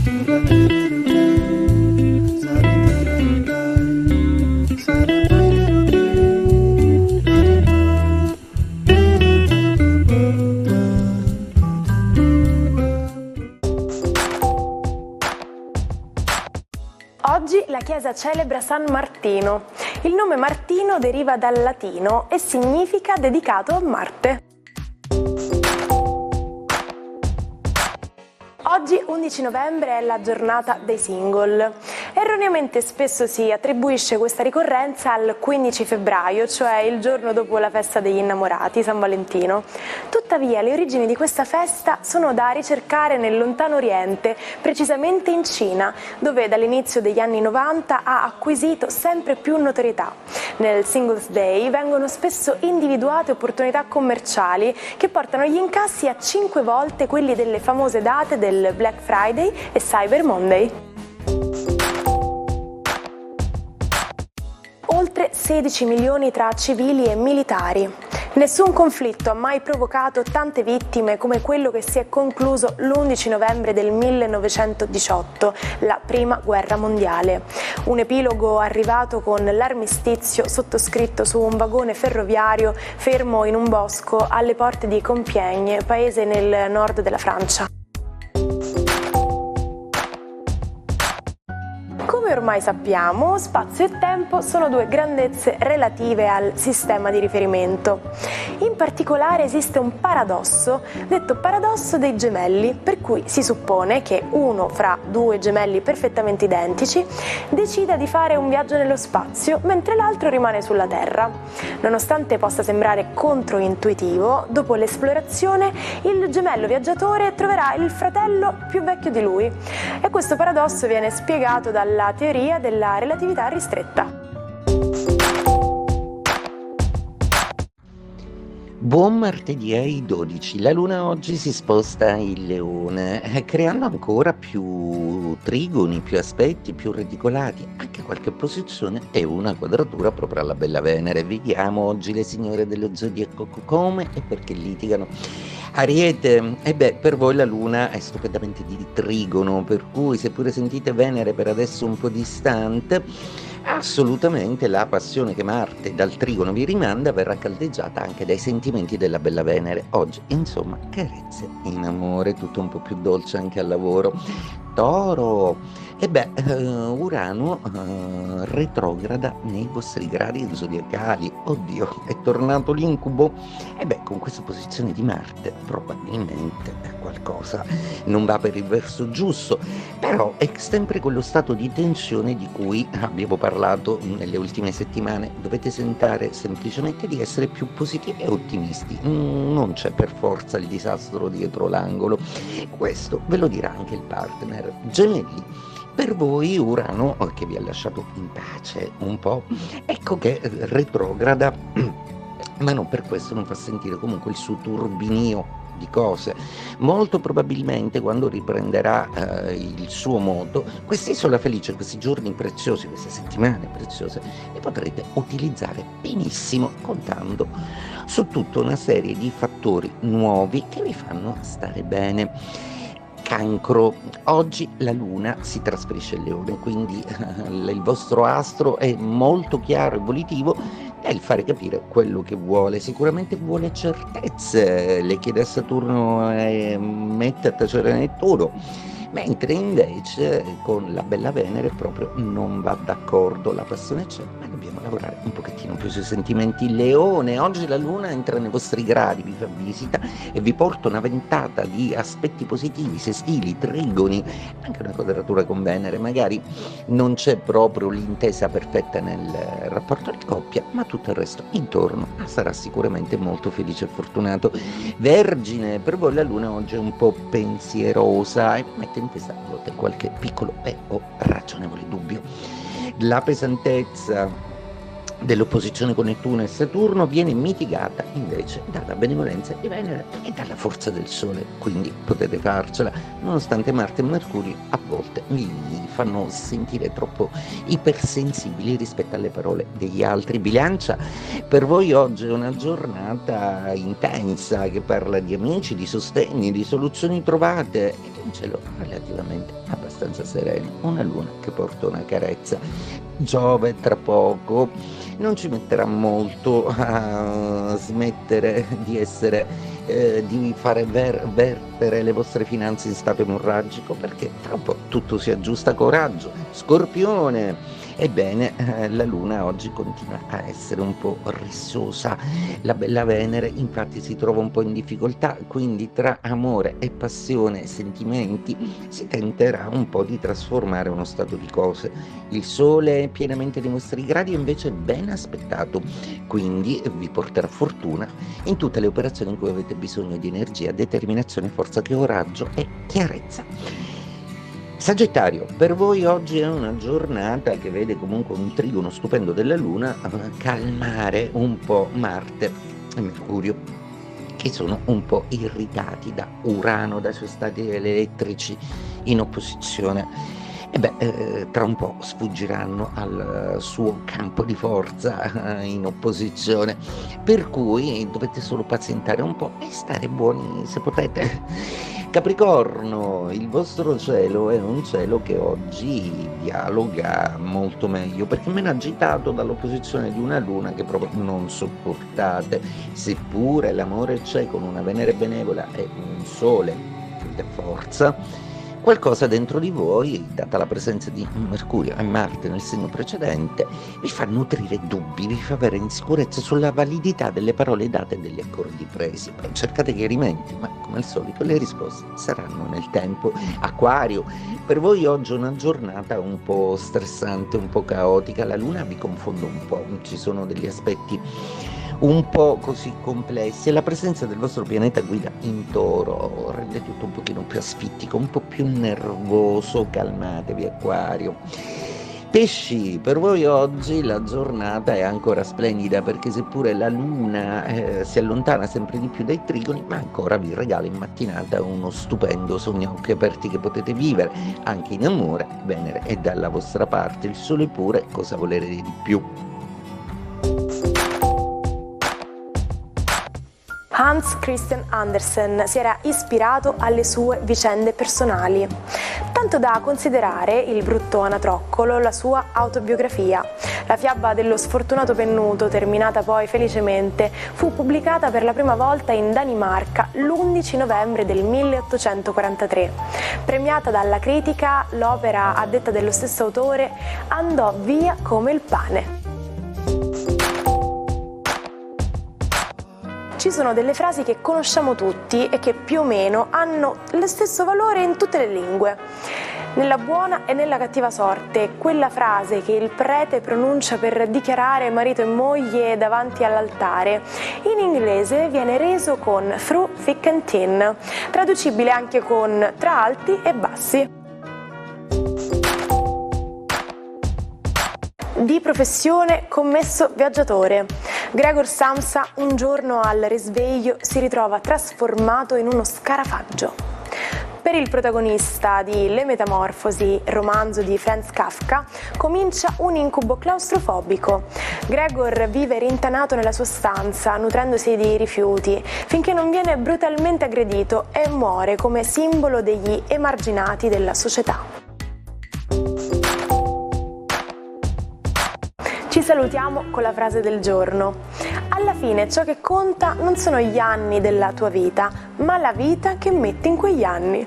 Oggi la chiesa celebra San Martino. Il nome Martino deriva dal latino e significa dedicato a Marte. Oggi, 11 novembre, è la giornata dei single. Erroneamente spesso si attribuisce questa ricorrenza al 15 febbraio, cioè il giorno dopo la festa degli innamorati, San Valentino. Tuttavia, le origini di questa festa sono da ricercare nel lontano Oriente, precisamente in Cina, dove dall'inizio degli anni 90 ha acquisito sempre più notorietà. Nel Singles Day vengono spesso individuate opportunità commerciali che portano gli incassi a 5 volte quelli delle famose date del Black Friday e Cyber Monday. Oltre 16 milioni tra civili e militari. Nessun conflitto ha mai provocato tante vittime come quello che si è concluso l'11 novembre del 1918, la Prima Guerra Mondiale. Un epilogo arrivato con l'armistizio sottoscritto su un vagone ferroviario fermo in un bosco alle porte di Compiègne, paese nel nord della Francia. Come ormai sappiamo, spazio e tempo sono due grandezze relative al sistema di riferimento. In particolare esiste un paradosso, detto paradosso dei gemelli, per cui si suppone che uno fra due gemelli perfettamente identici decida di fare un viaggio nello spazio, mentre l'altro rimane sulla Terra. Nonostante possa sembrare controintuitivo, dopo l'esplorazione il gemello viaggiatore troverà il fratello più vecchio di lui. E questo paradosso viene spiegato dalla teoria della relatività ristretta. Buon martedì ai 12, la luna oggi si sposta in Leone, creando ancora più trigoni, più aspetti, più reticolati, anche qualche posizione e una quadratura proprio alla bella Venere. Vediamo oggi le signore dello zodiaco come e perché litigano. Ariete, per voi la luna è stupendamente di trigono, per cui seppure sentite Venere per adesso un po' distante, assolutamente la passione che Marte dal trigono vi rimanda verrà caldeggiata anche dai sentimenti della bella Venere. Oggi, insomma, carezze in amore, tutto un po' più dolce anche al lavoro. Toro, Urano retrograda nei vostri gradi zodiacali. Oddio, è tornato l'incubo? Con questa posizione di Marte probabilmente qualcosa non va per il verso giusto, però è sempre quello stato di tensione di cui abbiamo parlato nelle ultime settimane. Dovete tentare semplicemente di essere più positivi e ottimisti, non c'è per forza il disastro dietro l'angolo, questo ve lo dirà anche il partner. Gemelli, per voi Urano, che vi ha lasciato in pace un po', ecco che retrograda, ma non per questo non fa sentire comunque il suo turbinio di cose. Molto probabilmente quando riprenderà il suo moto, quest'isola felice, questi giorni preziosi, queste settimane preziose, le potrete utilizzare benissimo contando su tutta una serie di fattori nuovi che vi fanno stare bene. Cancro, oggi la luna si trasferisce in Leone, quindi il vostro astro è molto chiaro e volitivo nel fare capire quello che vuole. Sicuramente vuole certezze, le chiede a Saturno e mette a tacere Nettuno, mentre invece con la bella Venere proprio non va d'accordo. La passione c'è, ma dobbiamo lavorare un pochettino più sui sentimenti. Leone, oggi la luna entra nei vostri gradi, vi fa visita e vi porta una ventata di aspetti positivi, sestili, trigoni, anche una quadratura con Venere. Magari non c'è proprio l'intesa perfetta nel rapporto di coppia, ma tutto il resto intorno sarà sicuramente molto felice e fortunato. Vergine, per voi la luna oggi è un po' pensierosa e mette in testa a volte qualche piccolo o ragionevole dubbio. La pesantezza dell'opposizione con Nettuno e Saturno viene mitigata invece dalla benevolenza di Venere e dalla forza del Sole, quindi potete farcela, nonostante Marte e Mercurio a volte vi fanno sentire troppo ipersensibili rispetto alle parole degli altri. Bilancia, per voi oggi è una giornata intensa che parla di amici, di sostegni, di soluzioni trovate e di un cielo relativamente abbastanza abbastanza sereni, una luna che porta una carezza. Giove tra poco non ci metterà molto a smettere di di fare vertere le vostre finanze in stato emorragico, perché tra un po' tutto si aggiusta. Coraggio. Scorpione. Ebbene, la luna oggi continua a essere un po' rissosa. La bella Venere infatti si trova un po' in difficoltà, quindi tra amore e passione e sentimenti si tenterà un po' di trasformare uno stato di cose. Il sole è pienamente nei vostri gradi e invece è ben aspettato, quindi vi porterà fortuna in tutte le operazioni in cui avete bisogno di energia, determinazione, forza, coraggio e chiarezza. Sagittario, per voi oggi è una giornata che vede comunque un trigono stupendo della Luna calmare un po' Marte e Mercurio, che sono un po' irritati da Urano, dai suoi stati elettrici in opposizione. Tra un po' sfuggiranno al suo campo di forza in opposizione, per cui dovete solo pazientare un po' e stare buoni se potete. Capricorno, il vostro cielo è un cielo che oggi dialoga molto meglio, perché è meno agitato dall'opposizione di una luna che proprio non sopportate, seppure l'amore c'è con una Venere benevola e un sole che dà forza. Qualcosa dentro di voi, data la presenza di Mercurio e Marte nel segno precedente, vi fa nutrire dubbi, vi fa avere insicurezza sulla validità delle parole date e degli accordi presi. Cercate chiarimenti, ma come al solito le risposte saranno nel tempo. Acquario, per voi oggi è una giornata un po' stressante, un po' caotica, la Luna vi confonde un po', ci sono degli aspetti un po' così complessi e la presenza del vostro pianeta guida in Toro rende tutto un pochino più asfittico, un po' più nervoso. Calmatevi, Acquario. Pesci, per voi oggi la giornata è ancora splendida, perché seppure la Luna si allontana sempre di più dai trigoni, ma ancora vi regala in mattinata uno stupendo sogno a occhi aperti che potete vivere anche in amore. Venere è dalla vostra parte, il Sole pure, cosa volere di più? Hans Christian Andersen si era ispirato alle sue vicende personali, tanto da considerare Il brutto anatroccolo la sua autobiografia. La fiaba dello sfortunato pennuto, terminata poi felicemente, fu pubblicata per la prima volta in Danimarca l'11 novembre del 1843. Premiata dalla critica, l'opera, a detta dello stesso autore, andò via come il pane. Ci sono delle frasi che conosciamo tutti e che più o meno hanno lo stesso valore in tutte le lingue. Nella buona e nella cattiva sorte, quella frase che il prete pronuncia per dichiarare marito e moglie davanti all'altare, in inglese viene reso con through thick and thin, traducibile anche con tra alti e bassi. Di professione commesso viaggiatore. Gregor Samsa un giorno al risveglio si ritrova trasformato in uno scarafaggio. Per il protagonista di Le Metamorfosi, romanzo di Franz Kafka, comincia un incubo claustrofobico. Gregor vive rintanato nella sua stanza, nutrendosi di rifiuti, finché non viene brutalmente aggredito e muore come simbolo degli emarginati della società. Ci salutiamo con la frase del giorno. Alla fine ciò che conta non sono gli anni della tua vita, ma la vita che metti in quegli anni.